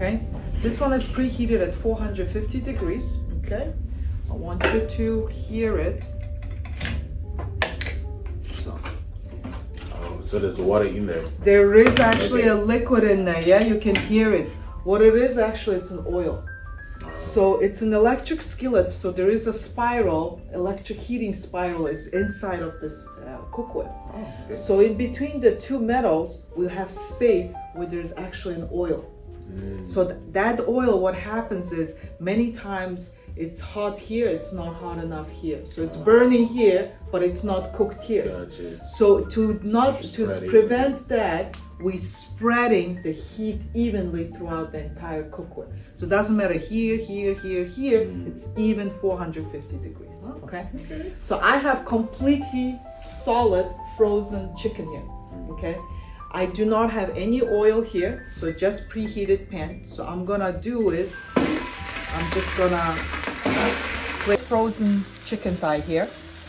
okay? This one is preheated at 450 degrees, okay? I want you to hear it. So there's water in there? There is actually a liquid in there, yeah? You can hear it. What it is actually, it's an oil. So it's an electric skillet, so there is a spiral, electric heating spiral is inside of this cookware. Oh, okay. So in between the two metals, we have space where there's actually an oil. So that oil, what happens is many times it's hot here, it's not hot enough here. So it's burning here, but it's not cooked here. Gotcha. So to prevent that, we spreading the heat evenly throughout the entire cookware. So it doesn't matter here, here, here, here, it's even 450 degrees, okay? So I have completely solid frozen chicken here, okay? I do not have any oil here, so just preheated pan. So I'm gonna do is, I'm just gonna put frozen chicken thigh here.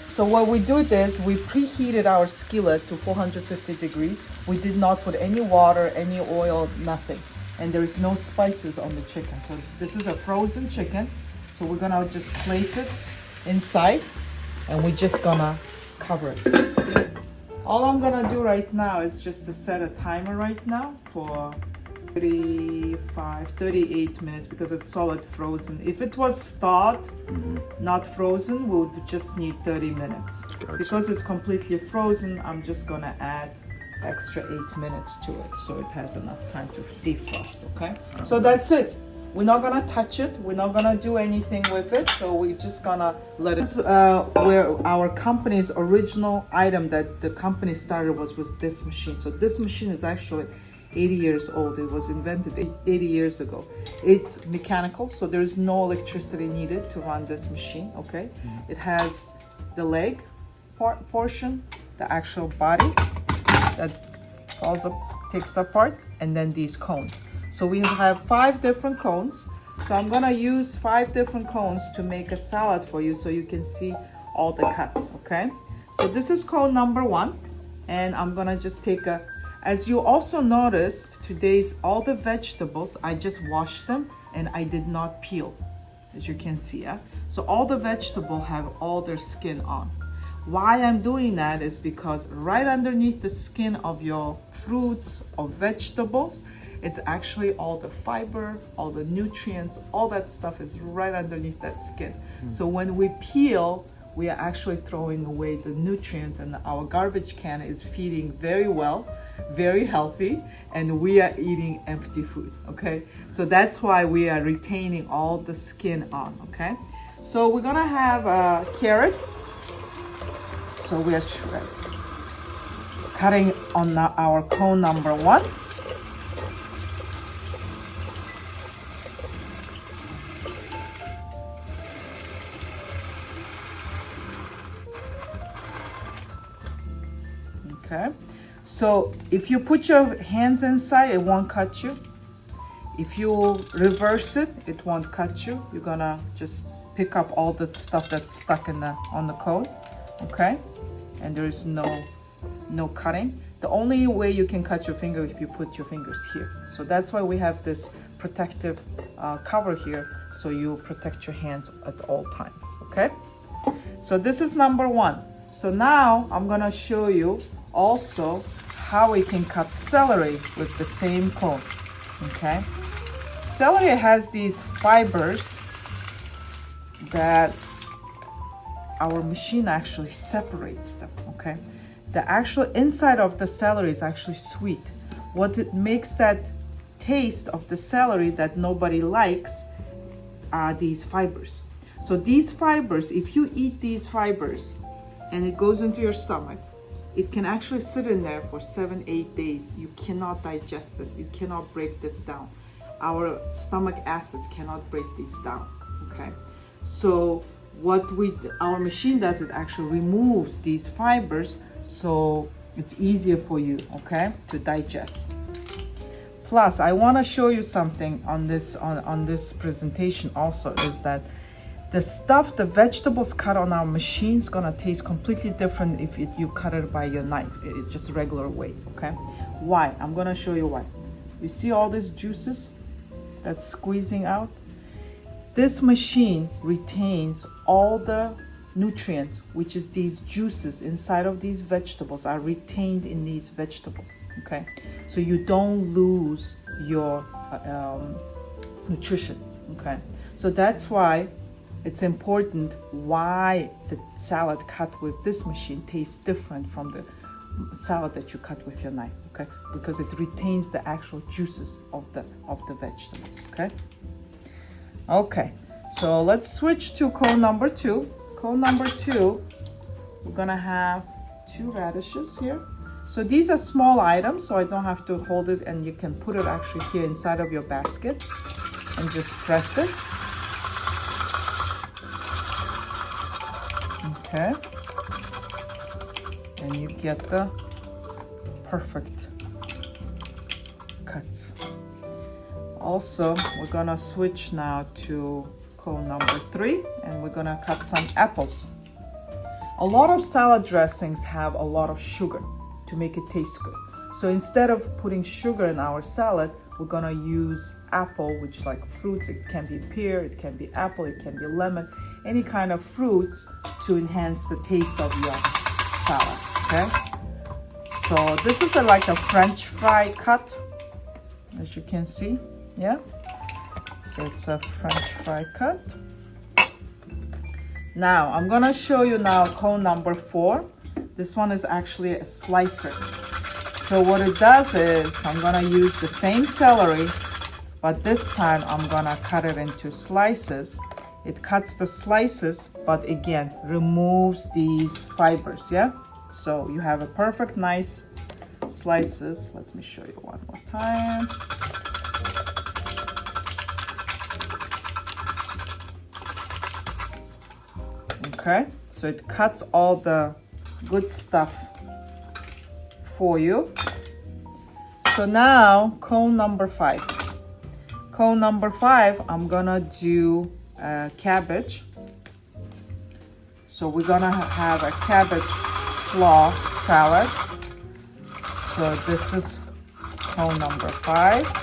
So what we do is we preheated our skillet to 450 degrees. We did not put any water, any oil, nothing. And there is no spices on the chicken. So this is a frozen chicken. So we're gonna just place it inside and we're just gonna cover it. All I'm gonna do right now is just to set a timer right now for 38 minutes because it's solid frozen. If it was thawed, not frozen, we would just need 30 minutes. Gotcha. Because it's completely frozen, I'm just gonna add extra 8 minutes to it so it has enough time to defrost, okay? So that's it. We're not gonna touch it. We're not gonna do anything with it. So we're just gonna let it. Where our company's original item that the company started was with this machine. So this machine is actually 80 years old. It was invented 80 years ago. It's mechanical, so there's no electricity needed to run this machine, okay? It has the leg portion, the actual body that falls up, takes apart, and then these cones. So we have 5 different cones. So I'm gonna use 5 different cones to make a salad for you so you can see all the cuts, okay? So this is cone number 1, and I'm gonna just take a, as you also noticed, today's all the vegetables, I just washed them and I did not peel, as you can see, yeah? So all the vegetables have all their skin on. Why I'm doing that is because right underneath the skin of your fruits or vegetables, it's actually all the fiber, all the nutrients, all that stuff is right underneath that skin. So when we peel, we are actually throwing away the nutrients, and our garbage can is feeding very well, very healthy, and we are eating empty food, okay? So that's why we are retaining all the skin on, okay? So we're gonna have a carrot. So we are cutting on our cone number 1. Okay, so if you put your hands inside, it won't cut you. If you reverse it, it won't cut you. You're gonna just pick up all the stuff that's stuck in on the cone, okay? And there is no cutting. The only way you can cut your finger is if you put your fingers here. So that's why we have this protective cover here, so you protect your hands at all times, okay? So this is number 1. So now I'm gonna show you also how we can cut celery with the same cone, okay? Celery has these fibers that our machine actually separates them, okay? The actual inside of the celery is actually sweet. What it makes that taste of the celery that nobody likes are these fibers. So these fibers, if you eat these fibers and it goes into your stomach, it can actually sit in there for 7-8 days. You cannot digest this. You cannot break this down. Our stomach acids cannot break these down, okay? So what our machine does, it actually removes these fibers so it's easier for you, okay, to digest. Plus, I want to show you something on this presentation also, is that the stuff, the vegetables cut on our machine is gonna taste completely different if you cut it by your knife. It's just regular way, okay? Why? I'm gonna show you why. You see all these juices? that's squeezing out. This machine retains all the nutrients, which is these juices inside of these vegetables are retained in these vegetables, okay? So you don't lose your nutrition, okay? So that's why it's important why the salad cut with this machine tastes different from the salad that you cut with your knife, okay? Because it retains the actual juices of the vegetables, okay? Okay, so let's switch to cone number 2. Cone number 2, we're gonna have 2 radishes here. So these are small items, so I don't have to hold it, and you can put it actually here inside of your basket and just press it. Okay. And you get the perfect cuts. Also, we're gonna switch now to cone number 3, and we're gonna cut some apples. A lot of salad dressings have a lot of sugar to make it taste good. So instead of putting sugar in our salad, we're gonna use apple, which like fruits, it can be pear, it can be apple, it can be lemon, any kind of fruits to enhance the taste of your salad, okay? So this is like a French fry cut, as you can see, yeah? So it's a French fry cut. Now, I'm gonna show you now cone number 4. This one is actually a slicer. So what it does is, I'm gonna use the same celery, but this time I'm gonna cut it into slices. It cuts the slices, but again, removes these fibers, yeah? So you have a perfect, nice slices. Let me show you one more time. Okay, so it cuts all the good stuff for you. So now, cone number 5. Cone number 5, I'm gonna do cabbage. So we're gonna have a cabbage slaw salad. So this is cone number 5.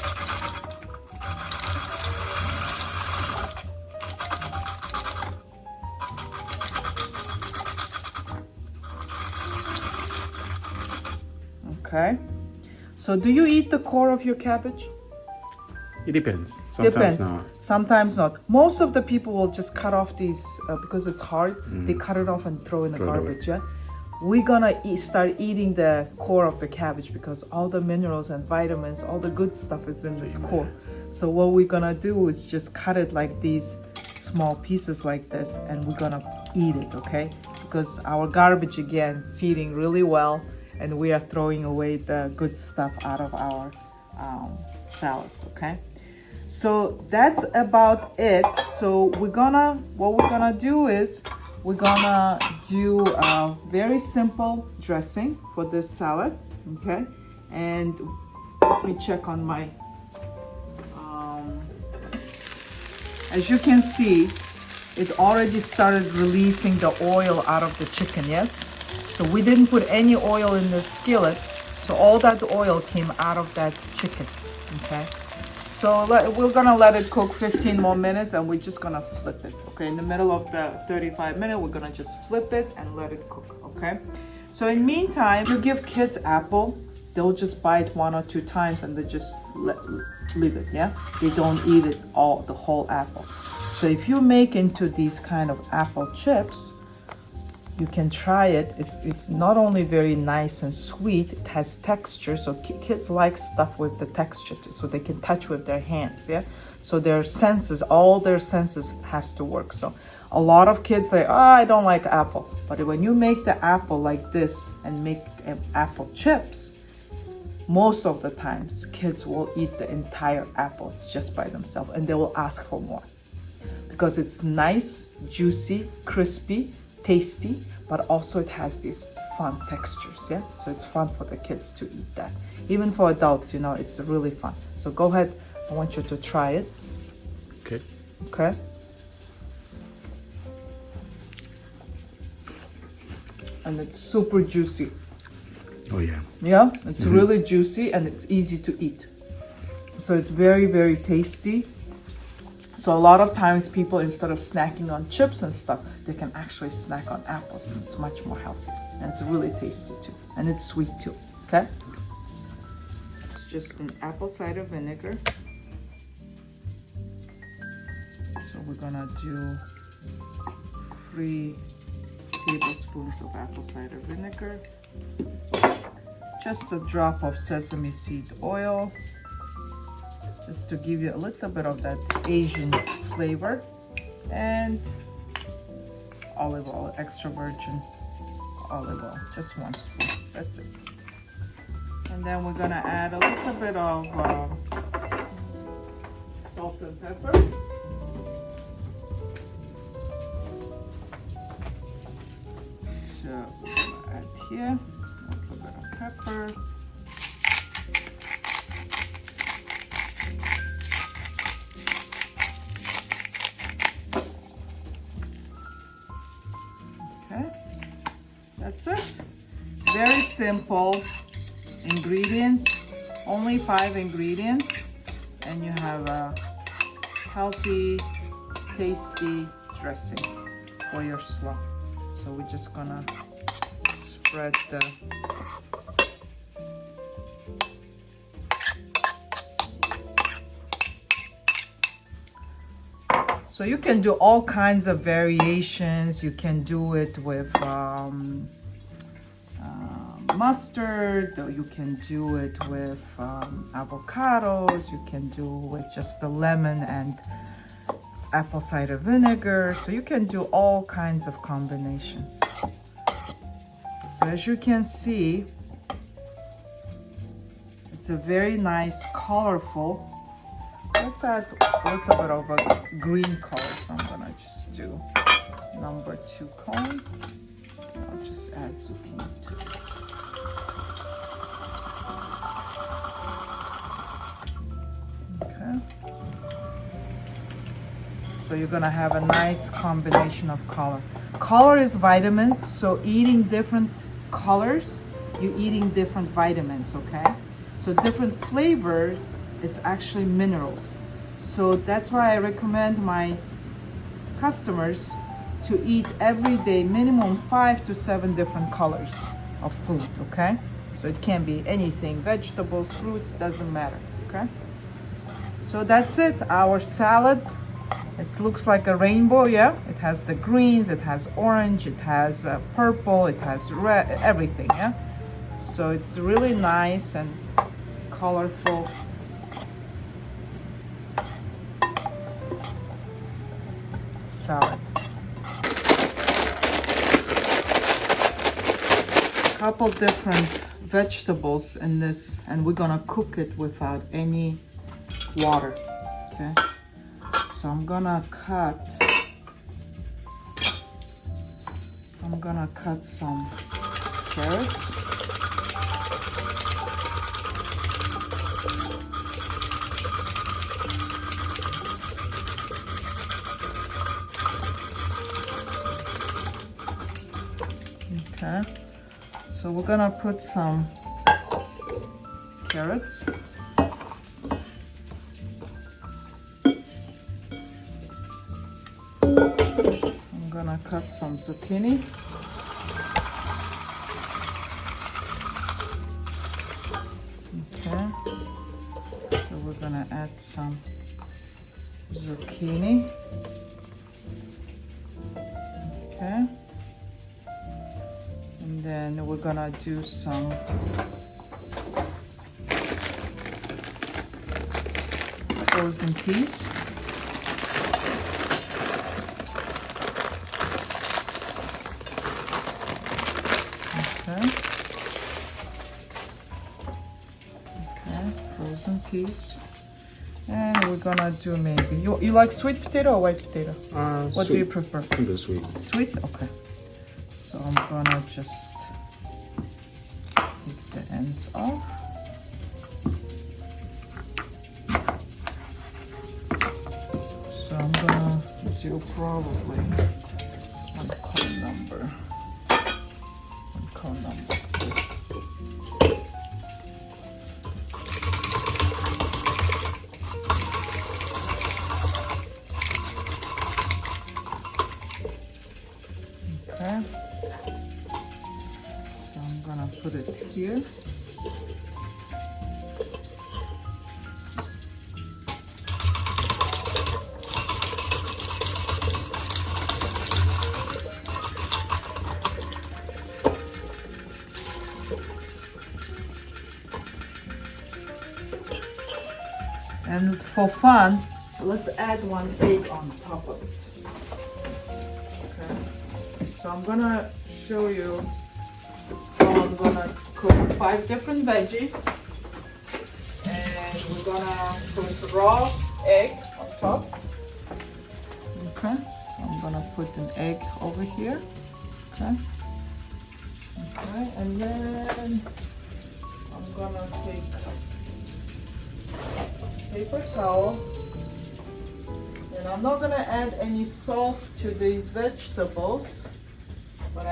Okay. So do you eat the core of your cabbage? It depends. Sometimes not. Sometimes not. Most of the people will just cut off these because it's hard. They cut it off and throw in the garbage. Yeah. We're gonna start eating the core of the cabbage because all the minerals and vitamins, all the good stuff is in this core. So what we're gonna do is just cut it like these small pieces like this, and we're gonna eat it. Okay? Because our garbage, again, feeding really well, and we are throwing away the good stuff out of our salads, okay? So that's about it. So what we're gonna do is, we're gonna do a very simple dressing for this salad, okay? And let me check on my, as you can see, it already started releasing the oil out of the chicken, yes? So we didn't put any oil in the skillet, so all that oil came out of that chicken, okay? So we're gonna let it cook 15 more minutes, and we're just gonna flip it, okay? In the middle of the 35 minute, we're gonna just flip it and let it cook, okay? So in meantime, you give kids apple, they'll just bite 1 or 2 times and they just leave it, yeah? They don't eat it the whole apple. So if you make into these kind of apple chips, you can try it. It's not only very nice and sweet, it has texture, so kids like stuff with the texture too, so they can touch with their hands, yeah? So their senses, all their senses has to work. So a lot of kids say, oh, I don't like apple. But when you make the apple like this and make apple chips, most of the times kids will eat the entire apple just by themselves, and they will ask for more. Because it's nice, juicy, crispy, tasty, but also it has these fun textures, yeah? So it's fun for the kids to eat that. Even for adults, you know, it's really fun. So go ahead, I want you to try it. Okay. Okay. And it's super juicy. Oh yeah. Yeah, it's really juicy and it's easy to eat. So it's very, very tasty. So a lot of times people, instead of snacking on chips and stuff, they can actually snack on apples, and it's much more healthy. And it's really tasty too. And it's sweet too, okay? It's just an apple cider vinegar. So we're gonna do 3 tablespoons of apple cider vinegar. Just a drop of sesame seed oil, just to give you a little bit of that Asian flavor, and olive oil, extra virgin olive oil, just 1 spoon, that's it. And then we're gonna add a little bit of salt and pepper. So we're gonna add here a little bit of pepper. That's it. Very simple ingredients, only 5 ingredients, and you have a healthy, tasty dressing for your slaw. So we're just gonna spread the So you can do all kinds of variations. You can do it with mustard, or you can do it with avocados. You can do it with just the lemon and apple cider vinegar. So you can do all kinds of combinations. So as you can see, it's a very nice, colorful. Let's add a little bit of a green color. So I'm gonna just do number 2 cone. I'll just add zucchini to this. Okay. So you're gonna have a nice combination of color. Color is vitamins, so eating different colors, you're eating different vitamins, okay? So different flavor, it's actually minerals. So that's why I recommend my customers to eat every day minimum 5 to 7 different colors of food, okay? So it can be anything, vegetables, fruits, doesn't matter, okay? So that's it, our salad. It looks like a rainbow, yeah? It has the greens, it has orange, it has purple, it has red, everything, yeah? So it's really nice and colorful. Salad. Couple different vegetables in this, and we're gonna cook it without any water, okay? So I'm gonna cut some carrots. Okay, so we're gonna put some carrots. I'm gonna cut some zucchini. Okay, so we're gonna add some zucchini. Okay. And then we're gonna do some frozen peas. Okay. Okay, frozen peas. And we're gonna do maybe, you like sweet potato or white potato? What do you prefer? I do sweet. Sweet? Okay. So I'm gonna just take the ends off. So I'm gonna do probably one cone number. here. And for fun, let's add 1 egg on top of it. Okay. So I'm gonna show you how I'm gonna cook 5 different veggies. And we're gonna put raw egg on top. Okay. So I'm gonna put an egg over here. Okay. Okay. And then I'm gonna take paper towel, and I'm not gonna add any salt to these vegetables, but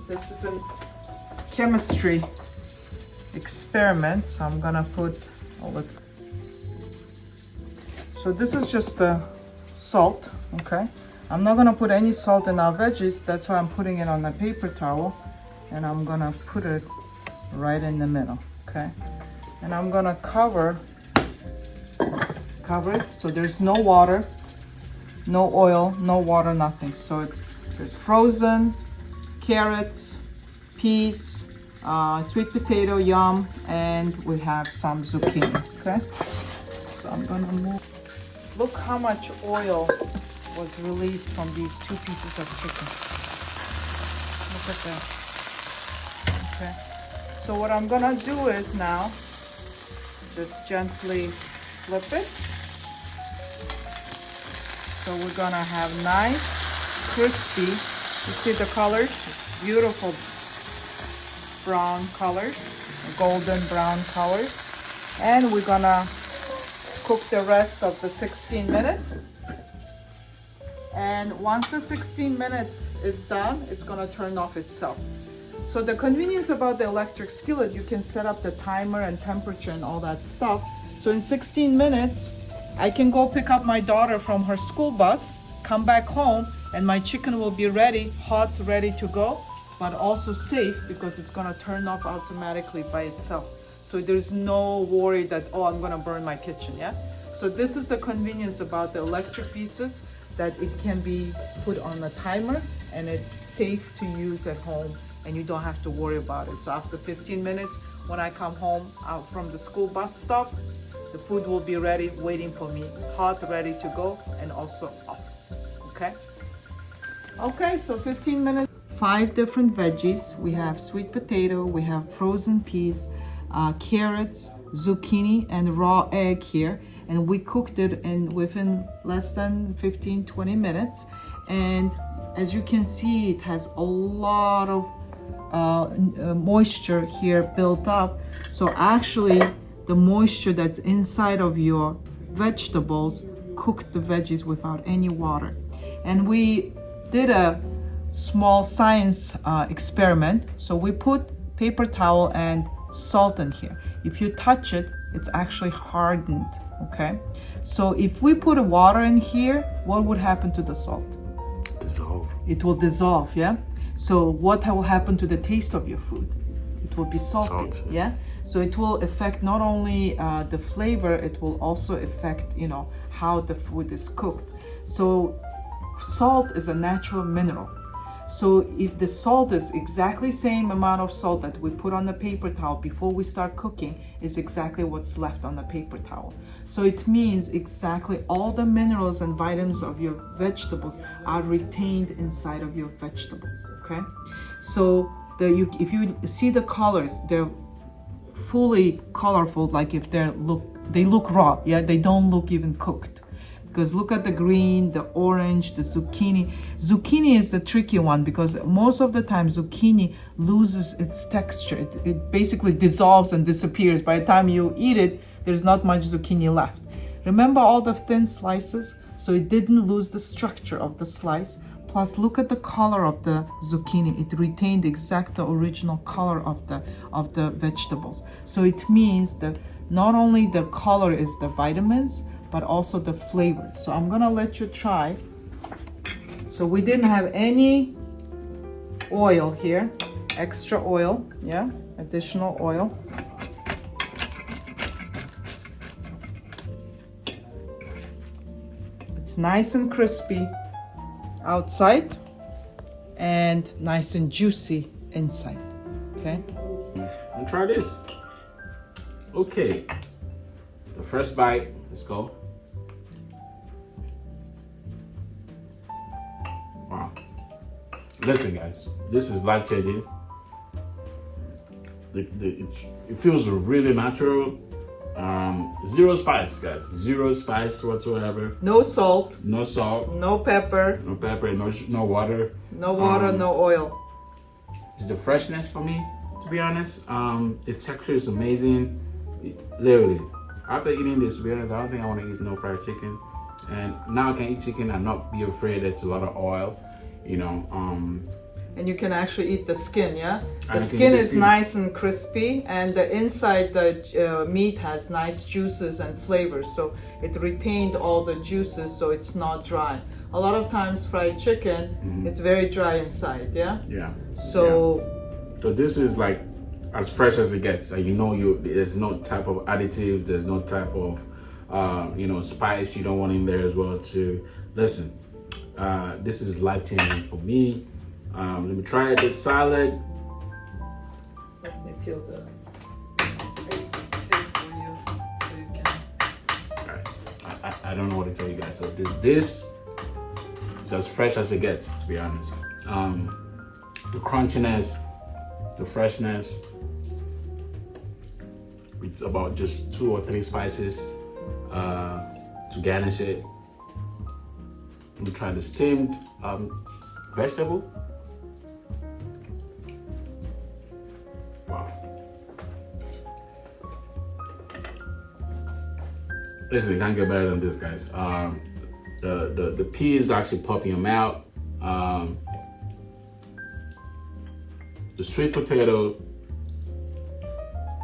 this is a chemistry experiment, so I'm gonna put all it. So this is just the salt, okay? I'm not gonna put any salt in our veggies, that's why I'm putting it on a paper towel, and I'm gonna put it right in the middle, okay? And I'm gonna cover it so there's no water, no oil, no water, nothing. So there's frozen carrots, peas, sweet potato, yum, and we have some zucchini. Okay, so I'm gonna move. Look how much oil was released from these 2 pieces of chicken. Look at that. Okay, so what I'm gonna do is now just gently flip it. So we're gonna have nice, crispy, you see the colors? Beautiful brown colors, golden brown colors. And we're gonna cook the rest of the 16 minutes. And once the 16 minutes is done, it's gonna turn off itself. So the convenience about the electric skillet, you can set up the timer and temperature and all that stuff. So in 16 minutes, I can go pick up my daughter from her school bus, come back home, and my chicken will be ready, hot, ready to go, but also safe because it's gonna turn off automatically by itself. So there's no worry that, oh, I'm gonna burn my kitchen, yeah? So this is the convenience about the electric pieces, that it can be put on a timer and it's safe to use at home and you don't have to worry about it. So after 15 minutes, when I come home out from the school bus stop, the food will be ready, waiting for me, hot, ready to go, and also off, okay? Okay, so 15 minutes. 5 different veggies. We have sweet potato, we have frozen peas, carrots, zucchini, and raw egg here. And we cooked it within less than 15-20 minutes. And as you can see, it has a lot of moisture here built up. So actually, the moisture that's inside of your vegetables cooked the veggies without any water. And we did a small science experiment. So we put paper towel and salt in here. If you touch it, it's actually hardened, okay? So if we put water in here, what would happen to the salt? Dissolve. It will dissolve, yeah? So what will happen to the taste of your food? It will be salty, yeah? So it will affect not only the flavor, it will also affect, how the food is cooked. So salt is a natural mineral. So if the salt is exactly same amount of salt that we put on the paper towel before we start cooking is exactly what's left on the paper towel. So it means exactly all the minerals and vitamins of your vegetables are retained inside of your vegetables, okay? So if you see the colors, they're fully colorful, like if they look raw, yeah? They don't look even cooked. Because look at the green, the orange, the zucchini. Zucchini is the tricky one because most of the time zucchini loses its texture. It basically dissolves and disappears. By the time you eat it, there's not much zucchini left. Remember all the thin slices? So it didn't lose the structure of the slice. Plus, look at the color of the zucchini. It retained the original color of the vegetables. So it means that not only the color is the vitamins, but also the flavor. So I'm gonna let you try. So we didn't have any oil here. extra oil, yeah, additional oil. It's nice and crispy outside and nice and juicy inside. Okay. And try this. Okay. The first bite. Let's go. Wow. Listen, guys. This is life changing. It feels really natural. Zero spice, guys. Zero spice whatsoever. No salt. No salt. No pepper. No pepper. No water. No water. No oil. It's the freshness for me, to be honest. The texture is amazing. Literally, after eating this, to be honest, I don't think I want to eat no fried chicken. And now I can eat chicken and not be afraid that it's a lot of oil, you know. And you can actually eat the skin, yeah? The I can skin eat the is skin. nice and crispy, and the inside the meat has nice juices and flavors, so it retained all the juices, so it's not dry. A lot of times fried chicken, it's very dry inside, yeah? Yeah. So, So this is like as fresh as it gets. You know, there's no type of additives. There's no type of spice you don't want in there as well. To listen, this is life changing for me. Let me try the salad. let me peel the plate for you so you can. Alright. I don't know what to tell you guys. So this is as fresh as it gets, to be honest. The crunchiness, the freshness. It's about just 2 or 3 spices to garnish it. Let me try the steamed vegetable. Wow. Listen, you can't get better than this, guys. The peas actually pop in your mouth. The sweet potato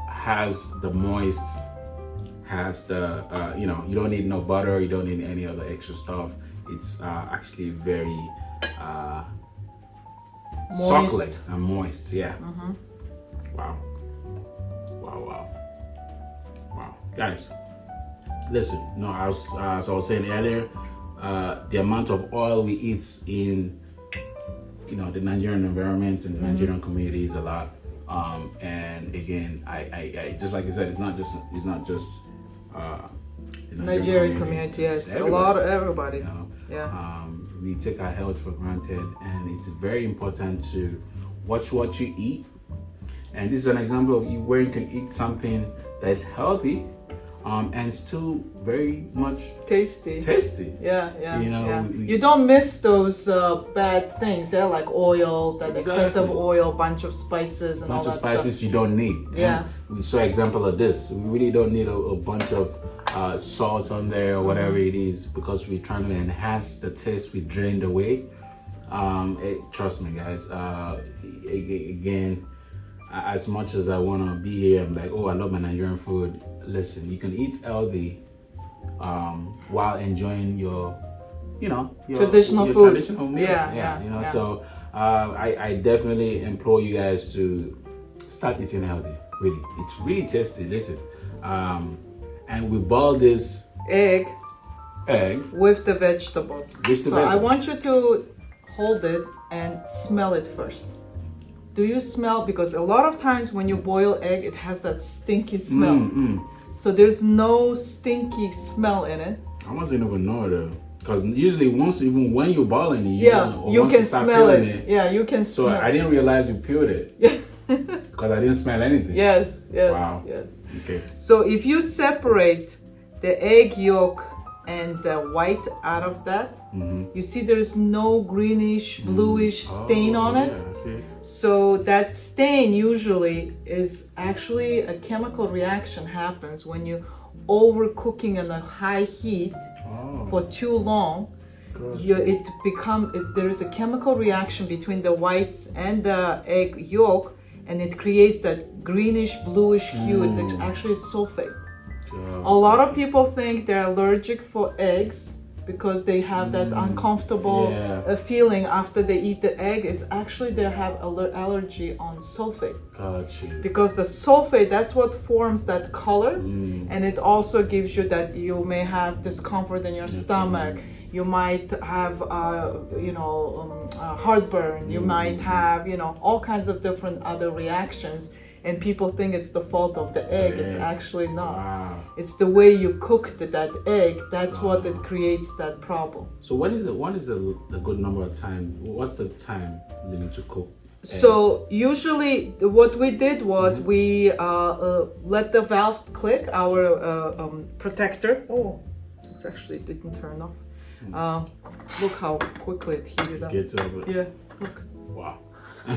has the moist, has the you don't need no butter, you don't need any other extra stuff. It's actually very succulent and moist. Yeah. Wow. Guys, listen. No, as I was saying earlier, the amount of oil we eat in the Nigerian environment and the Nigerian community is a lot. And again, I just like I said, it's not just the Nigerian community, yes, a lot of everybody. You know? Yeah. We take our health for granted, and it's very important to watch what you eat. And this is an example of where you can eat something that is healthy, and still very much Tasty. Yeah. You don't miss those bad things, yeah, like oil, that excessive oil, bunch of spices and all that bunch of spices stuff. you don't need. Yeah. And we saw an example of this. We really don't need a bunch of salt on there or whatever it is, because we're trying to enhance the taste we drained away. Trust me, guys. Again, as much as I want to be here, I'm like, oh, I love my Nigerian food. Listen, you can eat healthy while enjoying your traditional your foods. Traditional meals. Yeah. So I definitely implore you guys to start eating healthy. Really, it's really tasty. Listen, and we boil this egg with the vegetables. I I want you to hold it and smell it first. Do you smell? Because a lot of times when you boil egg, it has that stinky smell. So there's no stinky smell in it. I wasn't even know though, because usually even when you're boiling it, you can smell it. Yeah, you can so smell. I didn't realize you peeled it. Because I didn't smell anything. Yes. Wow. Yes. Okay. So if you separate the egg yolk and the white out of that, you see there's no greenish, bluish stain on it. Yeah, see. So that stain usually is actually a chemical reaction happens when you overcooking on a high heat for too long. There is a chemical reaction between the whites and the egg yolk, and it creates that greenish, bluish hue. It's actually sulfate. A lot of people think they're allergic for eggs because they have that uncomfortable feeling after they eat the egg. It's actually they have allergy on sulfate. Gotcha. Because the sulfate, that's what forms that color, and it also gives you that you may have discomfort in your stomach. You might have, heartburn. You might have, all kinds of different other reactions. And people think it's the fault of the egg. It's actually not. Wow. It's the way you cooked that egg. That's what it creates that problem. So what is a good number of time? What's the time limit to cook eggs? So usually what we did was we let the valve click, our protector. Oh, it actually didn't turn off. Look how quickly it heated up. Gets over. Yeah, look. Wow.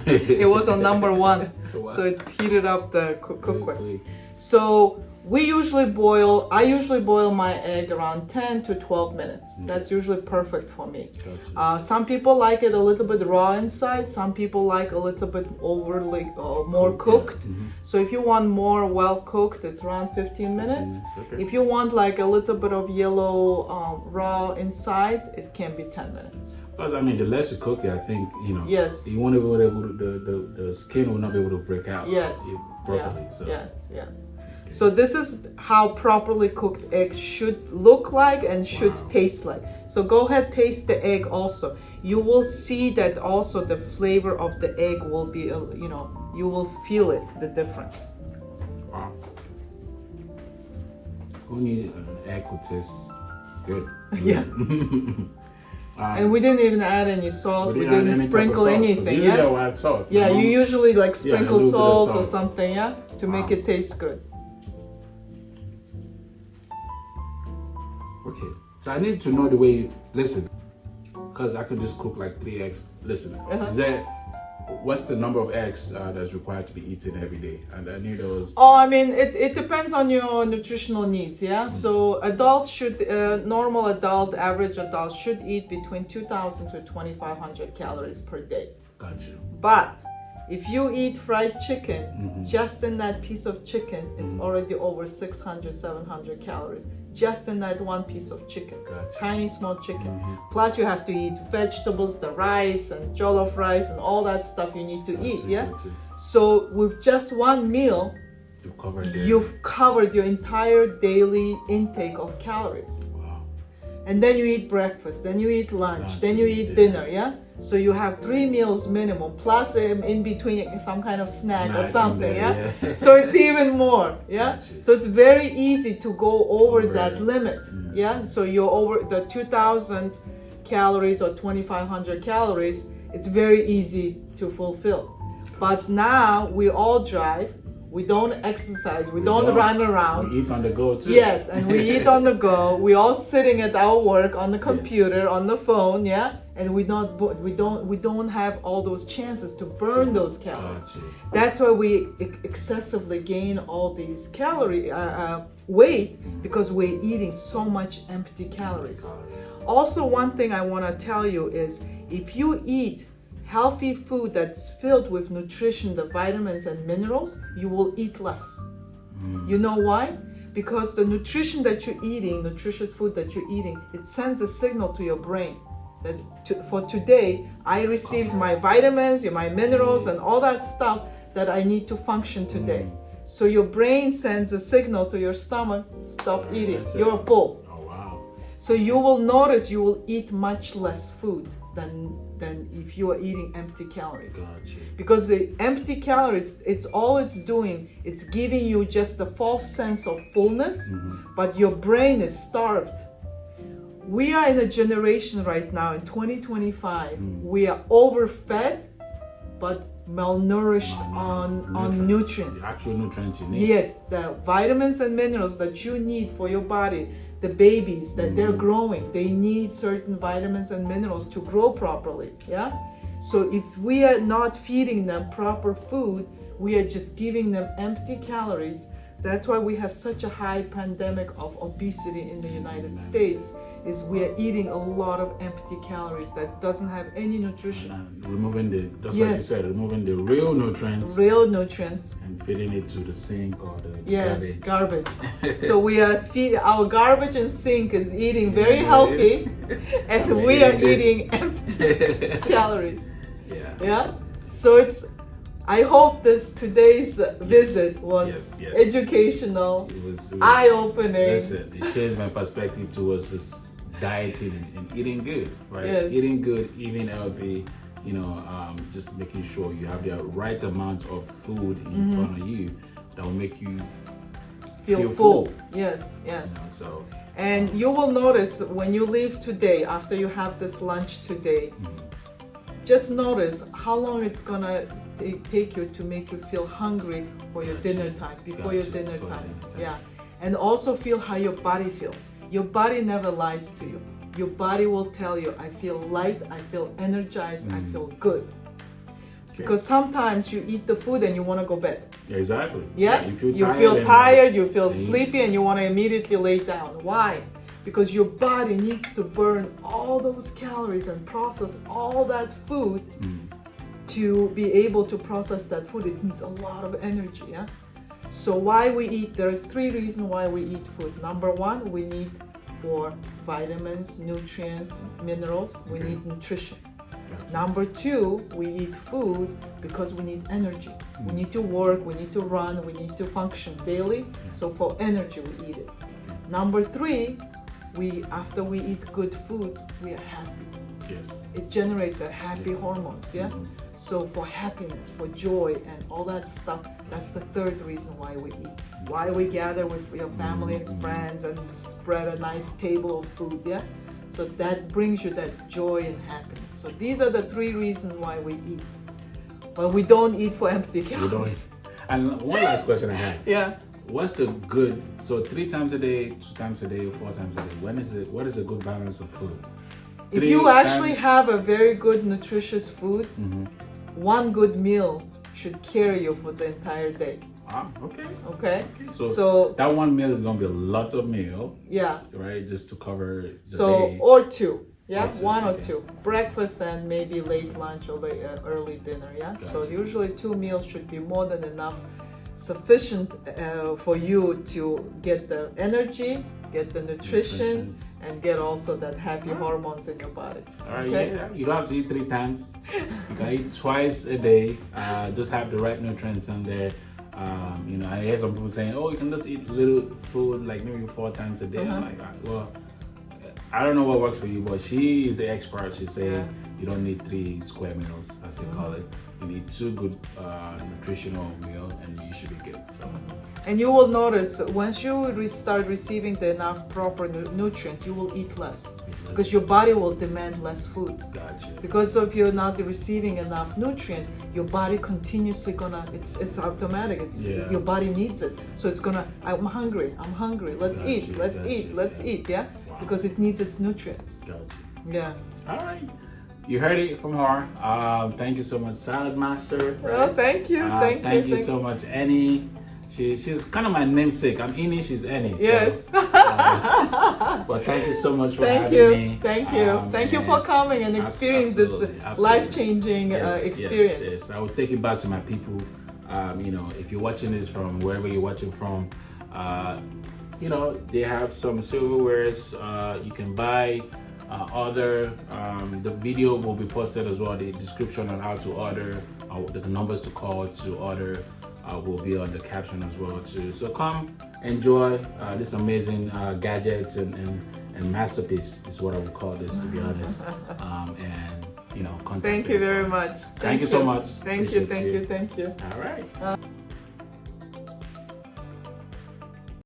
It was on number 1, so it heated up the cookware. So I usually boil my egg around 10 to 12 minutes. That's usually perfect for me. Gotcha. Some people like it a little bit raw inside. Some people like a little bit overly more cooked. So if you want more well cooked, it's around 15 minutes. Okay. If you want like a little bit of yellow raw inside, it can be 10 minutes. But I mean, the less you cook it, I think, Yes. you won't be able to, the skin will not be able to break out properly. Yeah. So. Yes. So this is how properly cooked eggs should look like and should taste like. So go ahead, taste the egg also. You will see that also the flavor of the egg will be, you will feel it, the difference. Wow. Who needs an egg would taste good? Yeah. And we didn't even add any salt. We didn't sprinkle anything. Usually I will add salt. Yeah, you usually like sprinkle salt or salt. something, to make it taste good. Okay, so I need to know the way you listen, because I could just cook like 3 eggs. Listen, what's the number of eggs that's required to be eaten every day? And I need those. Oh, I mean, it depends on your nutritional needs, So adults should, normal adult, average adult should eat between 2,000 to 2,500 calories per day. Gotcha. But if you eat fried chicken, just in that piece of chicken, it's already over 600, 700 calories. Just in that one piece of chicken, tiny small chicken. Plus you have to eat vegetables, the rice and jollof rice and all that stuff you need to eat, So with just one meal, you've covered your entire daily intake of calories. Wow. And then you eat breakfast, then you eat lunch, then you eat dinner, So you have 3 meals minimum, plus in between some kind of snack or something, So it's even more, Gotcha. So it's very easy to go over that limit, So you're over the 2,000 calories or 2,500 calories. It's very easy to fulfill. But now we all drive. We don't exercise. We don't run around. We eat on the go too. Yes, and we eat on the go. We all sitting at our work on the computer, on the phone, and we don't have all those chances to burn those calories. That's why we excessively gain all these calorie weight, because we're eating so much empty calories. Also, one thing I want to tell you is if you eat healthy food that's filled with nutrition, the vitamins and minerals, you will eat less. You know why? Because the nutrition that you're eating, nutritious food that you're eating, it sends a signal to your brain that for today, I received my vitamins, my minerals, and all that stuff that I need to function today. So your brain sends a signal to your stomach, stop eating, you're full. Oh, wow. So you will notice you will eat much less food than if you are eating empty calories. Gotcha. Because the empty calories, it's doing, it's giving you just a false sense of fullness, but your brain is starved. We are in a generation right now in 2025, we are overfed but malnourished on nutrients. The actual nutrients you need. Yes, the vitamins and minerals that you need for your body. The babies that they're growing, they need certain vitamins and minerals to grow properly, So if we are not feeding them proper food, we are just giving them empty calories. That's why we have such a high pandemic of obesity in the United States. is we are eating a lot of empty calories that doesn't have any nutrition. Removing like you said, removing the real nutrients. Real nutrients. And feeding it to the sink or the garbage. So we are our garbage and sink is eating very healthy, and we are eating empty calories. Yeah. So I hope today's visit was educational, it was eye-opening. Listen, it changed my perspective towards this dieting and eating good, right? Yes. Eating good, eating healthy, just making sure you have the right amount of food in front of you that will make you feel full. Yes. And you will notice when you leave today, after you have this lunch today, just notice how long it's gonna take you to make you feel hungry for your dinner time, before your dinner time. Yeah. And also feel how your body feels. Your body never lies to you. Your body will tell you, I feel light, I feel energized, I feel good. Because sometimes you eat the food and you want to go bed. Exactly. Yeah? You feel tired, you feel sleepy, and you want to immediately lay down. Why? Because your body needs to burn all those calories and process all that food. To be able to process that food, it needs a lot of energy. Yeah. So why we eat? There's 3 reasons why we eat food. Number 1, we need for vitamins, nutrients, minerals. We need nutrition. Number 2, we eat food because we need energy. We need to work, we need to run, we need to function daily. So for energy, we eat it. Number 3, after we eat good food, we are happy. Yes. It generates a happy hormones. Yeah. So for happiness, for joy, and all that stuff, that's the 3rd reason why we eat. Why we gather with your family and friends and spread a nice table of food, yeah? So that brings you that joy and happiness. So these are the 3 reasons why we eat. But we don't eat for empty calories. And one last question I have. Yeah. What's the good, so 3 times a day, 2 times a day, 4 times a day, what is a good balance of food? If you actually have a very good nutritious food, 1 good meal should carry you for the entire day. Okay. So that 1 meal is gonna be a lot of meal. Yeah. Right, just to cover the day. Or 2. Yeah, 1 or 2. Breakfast and maybe late lunch or early dinner. Yeah. Gotcha. So usually 2 meals should be more than enough, sufficient for you to get the energy, get the nutrition, and get also that happy hormones in your body. All right, yeah. You don't have to eat 3 times. You can eat twice a day. Just have the right nutrients in there. I hear some people saying, "Oh, you can just eat little food, like maybe 4 times a day." I'm like, well, I don't know what works for you, but she is the expert. She's saying you don't need 3 square meals, as they call it. You need 2 good nutritional meals, and you should be good. So. And you will notice once you start receiving the enough proper nutrients, you will eat less because your body will demand less food. Gotcha. Because if you're not receiving enough nutrient, your body continuously it's automatic. Your body needs it, so it's gonna. I'm hungry. Let's eat. Yeah, wow. Because it needs its nutrients. Gotcha. Yeah. All right. You heard it from her. Thank you so much, Saladmaster. Right? Oh, thank you. Thank you so much, Annie. She's kind of my namesake. I'm Inny, she's Annie. Yes. So, but thank you so much for having me. Thank you for coming and experience this life-changing experience. Yes. I will take it back to my people. If you're watching this from wherever you're watching from, they have some silverwares you can buy. The video will be posted as well. The description on how to order, the numbers to call to order will be on the caption as well too. So come enjoy this amazing gadgets and masterpiece is what I would call this, to be honest. Content. Thank you very much. Thank you so much. Thank you. All right.